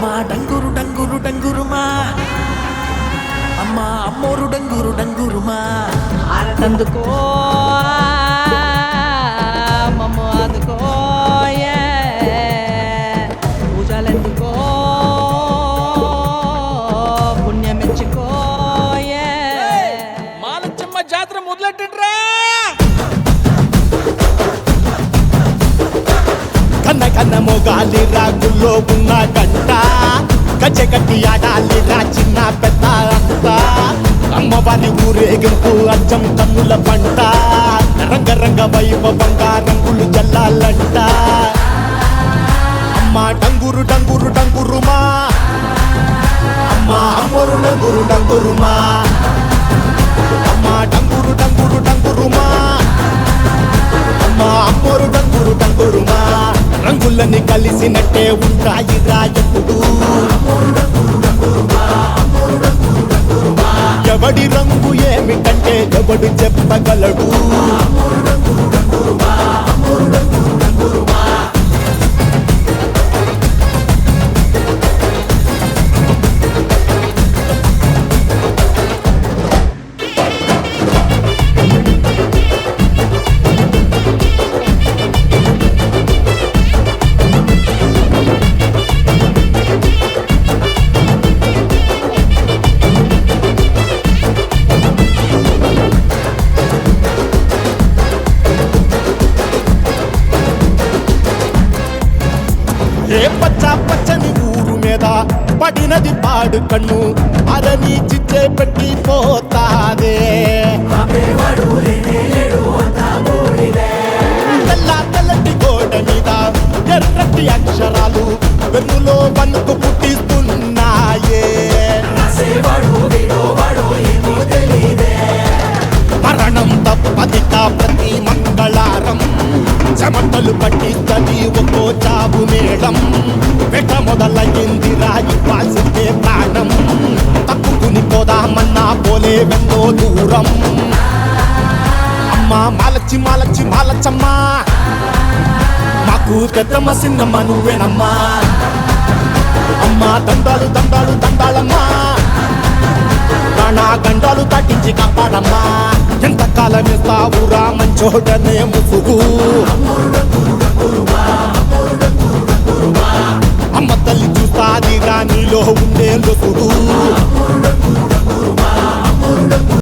అమ్మా డంగురు డంగురు డంగురుమా అమ్మా అమ్మోరు డంగురు డంగురుమా ఆనందుకో మమ్మ అందుకో పూజలెందుకో పుణ్యమెచ్చుకో మాలచ్చమ్మ జాతర మొదలెట్టండ్రా కన్న కన్న మొగాలి రాగుల్లో ఉన్న గంట గజ్జెగట్టి ఆడాలి రా చిన్న పెద్ద అంతా అమ్మవారి ఊరేగింపు అచ్చం కన్నుల పంట రంగరంగ వైభవంగా రంగులు జల్లాలంట అమ్మ డంగురు డంగురు డంగురుమా అమ్మ అమ్మోరు డంగురు డంగురుమా అమ్మ డంగురు డంగురు డంగురుమా అమ్మ అమ్మోరు డంగురు డంగురుమా రంగులని కలిసినట్టే ఉంటాయి రాయకుడు ఎవడి రంగు ఏమిటంటే ఎవడు చెప్పగలడు ఏ పచ్చ పచ్చని ఊరు మీద పడినది పాడు కన్ను అదని చిచ్చే పెట్టి పోతాదే తెల్ల తెల్లటి గోడ మీద ఎర్రటి అక్షరాలు వెన్నులో వణుకు పుట్టిస్తున్నాయే మరణం తప్పదిక ప్రతి మంగళారం చెమటలు పట్టిస్తది ఒక్కో చావు మేళం వెట మొదలయ్యింది రాయి పాల్సిందే ప్రాణం తప్పుకుని పోదామన్నా పోలే వెన్నో దూరం అమ్మా మాలచ్చి మాలచ్చి మాలచ్చమ్మా మాకు పెద్దమ్మ సిన్నమ్మ నువ్వేనమ్మా అమ్మా దండాలు దండాలు దండాలమ్మా నా గండాలు తట్టించి కాపాడమ్మా ఎంతకాలం ఇస్తావురా మంచోటనే ముసుగు అమ్మ తల్లి చూస్తాది రాణిలో ఉండే లొసుడు